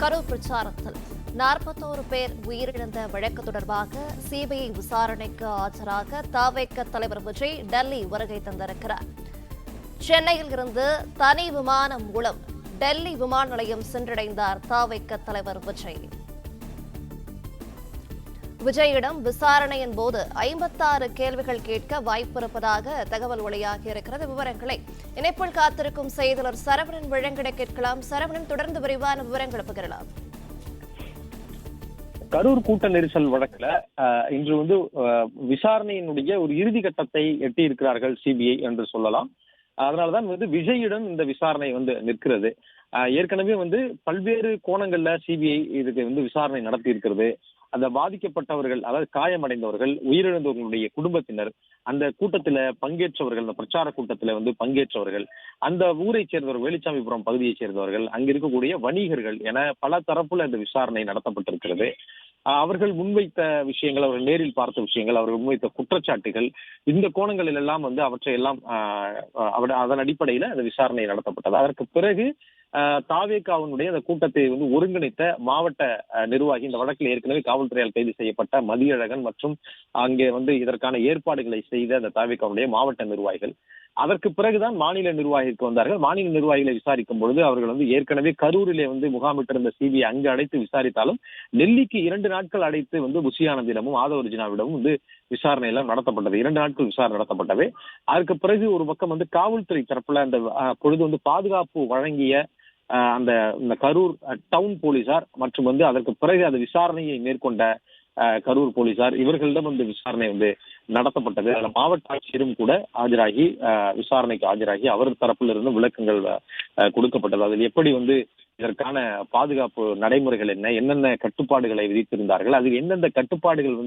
கரூர் பிரச்சாரத்தில் 41 பேர் உயிரிழந்த வழக்கு தொடர்பாக சிபிஐ விசாரணைக்கு ஆஜராக தவேக தலைவர் விஜய் டெல்லி வருகை தந்திருக்கிறார். சென்னையில் இருந்து தனி விமானம் மூலம் டெல்லி விமான நிலையம் சென்றடைந்தார் தவேக தலைவர் விஜய். விஜயிடம் விசாரணையின் போது 56 கேள்விகள் கேட்க வாய்ப்பிருப்பதாக தகவல் வெளியாகி இருக்கிறது. விவரங்களை இணைப்பில் காத்திருக்கும் செய்தியாளர் சரவணன் வழங்கிட கேட்கலாம். சரவணன், தொடர்ந்து விரிவான விவரங்களை பகிரலாம். கரூர் கூட்ட நெரிசல் வழக்குல இன்று விசாரணையினுடைய ஒரு இறுதி கட்டத்தை எட்டி இருக்கிறார்கள் சிபிஐ என்று சொல்லலாம். அதனாலதான் விஜயிடம் இந்த விசாரணை நிற்கிறது. ஏற்கனவே பல்வேறு கோணங்கள்ல சிபிஐ இதுக்கு விசாரணை நடத்தி இருக்கிறது. அந்த பாதிக்கப்பட்டவர்கள், அதாவது காயமடைந்தவர்கள், உயிரிழந்தவர்களுடைய குடும்பத்தினர், அந்த கூட்டத்துல பங்கேற்றவர்கள், அந்த பிரச்சார கூட்டத்துல பங்கேற்றவர்கள், அந்த ஊரை சேர்ந்தவர்கள், வேலுச்சாமிபுரம் பகுதியை சேர்ந்தவர்கள், அங்க இருக்கக்கூடிய வணிகர்கள் என பல தரப்புல இந்த விசாரணை நடத்தப்பட்டிருக்கிறது. அவர்கள் முன்வைத்த விஷயங்கள், அவர்கள் நேரில் பார்த்த விஷயங்கள், அவர்கள் முன்வைத்த குற்றச்சாட்டுகள், இந்த கோணங்களில் எல்லாம் அவற்றை எல்லாம் அதன் அடிப்படையில அந்த விசாரணை நடத்தப்பட்டது. அதற்கு பிறகு தாவேகாவினுடைய அந்த கூட்டத்தை ஒருங்கிணைத்த மாவட்ட நிர்வாகி, இந்த வழக்கில் ஏற்கனவே காவல்துறையால் கைது செய்யப்பட்ட மதியழகன் மற்றும் அங்கே இதற்கான ஏற்பாடுகளை செய்த அந்த தாவேகாவுடைய மாவட்ட நிர்வாகிகள், அதற்கு பிறகுதான் மாநில நிர்வாகிக்கு வந்தார்கள். மாநில நிர்வாகிகளை விசாரிக்கும் பொழுது அவர்கள் ஏற்கனவே கரூரிலே முகாமிட்டிருந்த சிபிஐ அங்கு அடைத்து விசாரித்தாலும் டெல்லிக்கு 2 நாட்கள் அடைத்து புஷி ஆனந்திடமும் ஆதவர்ஜினாவிடமும் விசாரணை எல்லாம் நடத்தப்பட்டது. 2 நாட்கள் விசாரணை நடத்தப்பட்டது. அதற்கு பிறகு ஒரு பக்கம் காவல்துறை தரப்புல அந்த பொழுது பாதுகாப்பு வழங்கிய அந்த கரூர் டவுன் போலீசார் மற்றும் அதற்கு பிறகு அந்த விசாரணையை மேற்கொண்ட கரூர் போலீசார், இவர்களிடம் விசாரணை நடத்தப்பட்டது. அதில் மாவட்ட ஆட்சியரும் கூட ஆஜராகி விசாரணைக்கு ஆஜராகி அவர் தரப்பிலிருந்து விளக்கங்கள் கொடுக்கப்பட்டது. அதில் எப்படி இதற்கான பாதுகாப்பு நடைமுறைகள் என்னென்ன கட்டுப்பாடுகளை விதித்திருந்தார்கள், அதில் எந்தெந்த கட்டுப்பாடுகள்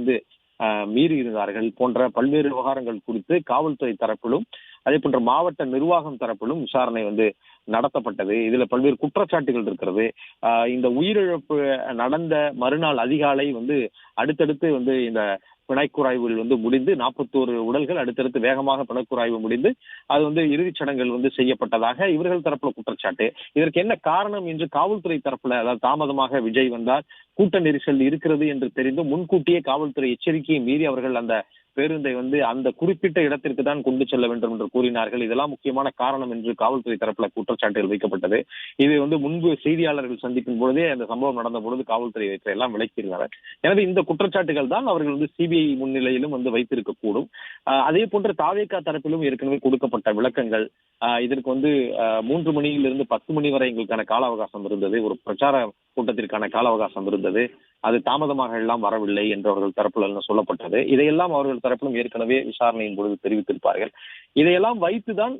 மீறி இருந்தார்கள் போன்ற பல்வேறு விவகாரங்கள் குறித்து காவல்துறை தரப்பிலும் அதே போன்ற மாவட்ட நிர்வாகம் தரப்பிலும் விசாரணை நடத்தப்பட்டது. இதுல பல்வேறு குற்றச்சாட்டுகள் இருக்கிறது. இந்த உயிரிழப்பு நடந்த மறுநாள் அதிகாலை அடுத்தடுத்து இந்த பிணக்குறாய்வுகள் முடிந்து 41 உடல்கள் அடுத்தடுத்து வேகமாக பிணக்குறாய்வு முடிந்து அது இறுதிச் சடங்குகள் செய்யப்பட்டதாக இவர்கள் தரப்புல குற்றச்சாட்டு. இதற்கு என்ன காரணம் என்று காவல்துறை தரப்புல, அதாவது தாமதமாக விஜய் வந்தால் கூட்ட நெரிசல் இருக்கிறது என்று தெரிந்து முன்கூட்டியே காவல்துறை எச்சரிக்கையை மீறி அவர்கள் அந்த பேருந்தை அந்த குறிப்பிட்ட இடத்திற்கு தான் கொண்டு செல்ல வேண்டும் என்று கூறினார்கள். இதெல்லாம் முக்கியமான காரணம் என்று காவல்துறை தரப்புல குற்றச்சாட்டுகள் வைக்கப்பட்டது. இது முன்பு செய்தியாளர்கள் சந்திக்கும் பொழுதே அந்த சம்பவம் நடந்த பொழுது காவல்துறை எல்லாம் விளக்கியிருந்தார்கள். எனவே இந்த குற்றச்சாட்டுகள் தான் அவர்கள் சிபிஐ முன்னிலையிலும் வைத்திருக்க கூடும். அதே போன்று தாவேகா தரப்பிலும் ஏற்கனவே கொடுக்கப்பட்ட விளக்கங்கள், இதற்கு 3 மணியிலிருந்து 10 மணி வரை எங்களுக்கான கால அவகாசம் இருந்தது, ஒரு பிரச்சார கூட்டத்திற்கான கால அவகாசம் இருந்தது, அது தாமதமாக எல்லாம் வரவில்லை என்று அவர்கள் தரப்புல சொல்லப்பட்டது. இதையெல்லாம் அவர்கள் தரப்பிலும் ஏற்கனவே விசாரணையின் பொழுது தெரிவித்திருப்பார்கள். இதையெல்லாம் வைத்துதான்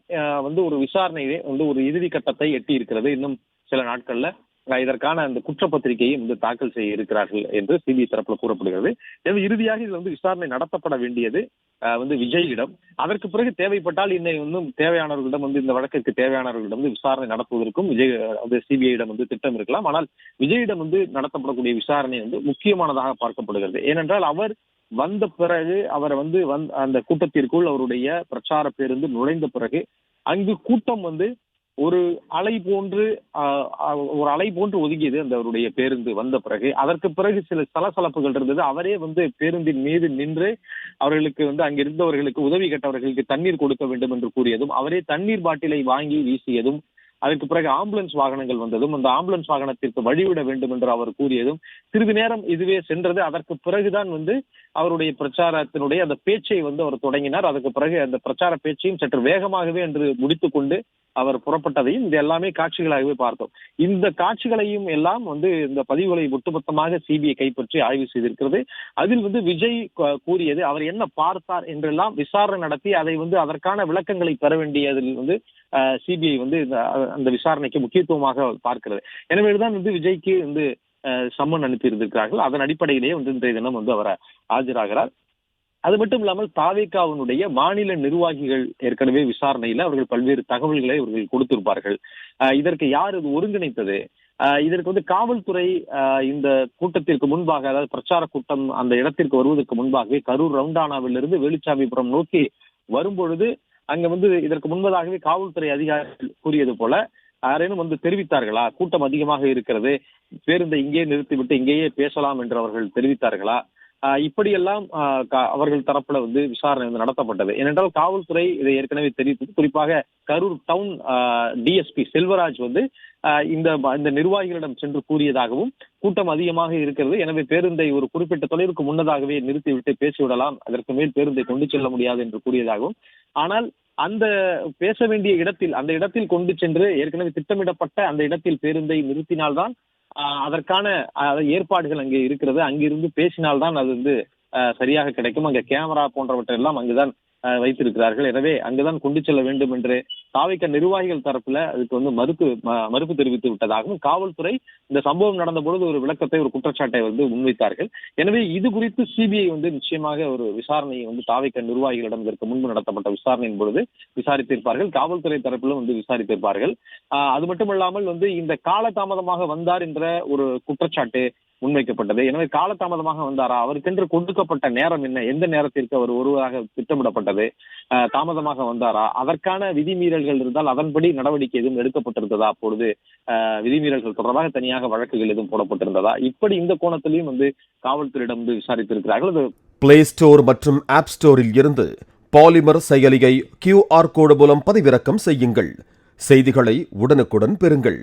ஒரு விசாரணையே ஒரு இறுதி கட்டத்தை எட்டி இருக்கிறது. இன்னும் சில நாட்கள்ல இதற்கான அந்த குற்றப்பத்திரிகையை தாக்கல் செய்ய இருக்கிறார்கள் என்று சிபிஐ தரப்புல கூறப்படுகிறது. எனவே இறுதியாக இது விசாரணை நடத்தப்பட வேண்டியது விஜயிடம். அதற்கு பிறகு தேவைப்பட்டால் இன்னும் தேவையானவர்களிடம் இந்த வழக்கிற்கு தேவையானவர்களிடம் விசாரணை நடத்துவதற்கும் சிபிஐயிடம் திட்டம் இருக்கலாம். ஆனால் விஜயிடம் நடத்தப்படக்கூடிய விசாரணை முக்கியமானதாக பார்க்கப்படுகிறது. ஏனென்றால் அவர் வந்த பிறகு அவர் அந்த கூட்டத்திற்குள் அவருடைய பிரச்சார பேருந்து நுழைந்த பிறகு அங்கு கூட்டம் ஒரு அலை போன்று ஒதுங்கியது. அந்த அவருடைய பேருந்து வந்த பிறகு அதற்கு பிறகு சில சலசலப்புகள் இருந்தது. அவரே பேருந்தின் மீது நின்று அவர்களுக்கு அங்கிருந்தவர்களுக்கு உதவி கேட்டவர்களுக்கு தண்ணீர் கொடுக்க வேண்டும் என்று கூறியதும், அவரே தண்ணீர் பாட்டிலை வாங்கி வீசியதும், அதற்கு பிறகு ஆம்புலன்ஸ் வாகனங்கள் வந்ததும், அந்த ஆம்புலன்ஸ் வாகனத்திற்கு வழிவிட வேண்டும் என்று அவர் கூறியதும் சிறிது நேரம் இதுவே சென்றது. அதற்கு பிறகுதான் அவருடைய பிரச்சாரத்தினுடைய அந்த பேச்சை அவர் தொடங்கினார். அதற்கு பிறகு அந்த பிரச்சார பேச்சையும் சற்று வேகமாகவே என்று முடித்துக் கொண்டு அவர் புறப்பட்டதையும் இது எல்லாமே காட்சிகளாகவே பார்த்தோம். இந்த காட்சிகளையும் எல்லாம் இந்த பதிவுகளை ஒட்டுமொத்தமாக சிபிஐ கைப்பற்றி ஆய்வு செய்திருக்கிறது. அதில் விஜய் கூறியது, அவர் என்ன பார்த்தார் என்றெல்லாம் விசாரணை நடத்தி அதை அதற்கான விளக்கங்களை பெற வேண்டியதில் சிபிஐ அந்த விசாரணைக்கு முக்கியத்துவமாக பார்க்கிறது. எனவேதான் விஜய்க்கு சம்மன் அனுப்பியிருந்திருக்கிறார்கள். அதன் அடிப்படையிலேயே இன்றைய தினம் அவர் ஆஜராகிறார். அது மட்டும் இல்லாமல் தாவேகாவினுடைய மாநில நிர்வாகிகள் ஏற்கனவே விசாரணையில அவர்கள் பல்வேறு தகவல்களை அவர்கள் கொடுத்திருப்பார்கள். இதற்கு யார் இது ஒருங்கிணைத்தது, இதற்கு காவல்துறை இந்த கூட்டத்திற்கு முன்பாக, அதாவது பிரச்சார கூட்டம் அந்த இடத்திற்கு வருவதற்கு முன்பாகவே கரூர் ரவுண்டானாவிலிருந்து வேலுச்சாமிபுரம் நோக்கி வரும்பொழுது அங்க இதற்கு முன்பதாகவே காவல்துறை அதிகாரிகள் கூறியது போல யாரேனும் வந்து தெரிவித்தார்களா? கூட்டம் அதிகமாக இருக்கிறது, பேருந்தை இங்கே நிறுத்திவிட்டு இங்கேயே பேசலாம் என்று அவர்கள் தெரிவித்தார்களா? இப்படியெல்லாம் அவர்கள் தரப்புல வந்து விசாரணை வந்து நடத்தப்பட்டது. ஏனென்றால் காவல்துறை இதை ஏற்கனவே தெரிவித்தது. குறிப்பாக கரூர் டவுன் டிஎஸ்பி செல்வராஜ் வந்து இந்த நிர்வாகிகளிடம் சென்று கூறியதாகவும், கூட்டம் அதிகமாக இருக்கிறது, எனவே பேருந்தை ஒரு குறிப்பிட்ட தொலைவுக்கு முன்னதாகவே நிறுத்திவிட்டு பேசிவிடலாம், அதற்கு மேல் பேருந்தை கொண்டு செல்ல முடியாது என்று கூறியதாகவும், ஆனால் அந்த பேச வேண்டிய இடத்தில் அந்த இடத்தில் கொண்டு சென்று ஏற்கனவே திட்டமிடப்பட்ட அந்த இடத்தில் பேருந்தை நிறுத்தினால்தான் அதற்கான ஏற்பாடுகள் அங்கே இருக்கிறது, அங்கிருந்து பேசினால்தான் அது வந்து சரியாக கிடைக்கும். அங்க கேமரா போன்றவற்றை எல்லாம் அங்குதான் வைத்திருக்கிறார்கள். எனவே அங்குதான் கொண்டு செல்ல வேண்டும் என்று தாவேகா நிர்வாகிகள் தரப்புல அதுக்கு வந்து மறுப்பு தெரிவித்து விட்டதாகவும் காவல்துறை இந்த சம்பவம் நடந்த பொழுது ஒரு விளக்கத்தை, ஒரு குற்றச்சாட்டை வந்து முன்வைத்தார்கள். எனவே இது குறித்து சிபிஐ வந்து நிச்சயமாக ஒரு விசாரணையை வந்து தாவேகா நிர்வாகிகளிடம் இதற்கு முன்பு நடத்தப்பட்ட விசாரணையின் பொழுது விசாரித்திருப்பார்கள். காவல்துறை தரப்பிலும் வந்து விசாரித்திருப்பார்கள். அது மட்டுமல்லாமல் வந்து இந்த காலதாமதமாக வந்தார் என்ற ஒரு குற்றச்சாட்டு முன்வைக்கப்பட்டது. எனவே காலதாமதமாக வந்தாரா, அவருக்கென்று கொடுக்கப்பட்ட நேரம் என்ன, எந்த நேரத்திற்கு அவர் ஒருவராக திட்டமிடப்பட்டது, தாமதமாக வந்தாரா, அதற்கான விதிமீறல்கள் இருந்தால் அதன்படி நடவடிக்கை எதுவும் எடுக்கப்பட்டிருந்ததா, அப்பொழுது விதிமீறல்கள் தொடர்பாக தனியாக வழக்குகள் எதுவும் போடப்பட்டிருந்ததா, இப்படி இந்த கோணத்திலையும் வந்து காவல்துறையிடம் வந்து விசாரித்திருக்கிறார்கள். பிளே ஸ்டோர் மற்றும் ஆப் ஸ்டோரில் இருந்து பாலிமர் செயலியை QR கோடு மூலம் பதிவிறக்கம் செய்யுங்கள். செய்திகளை உடனுக்குடன் பெறுங்கள்.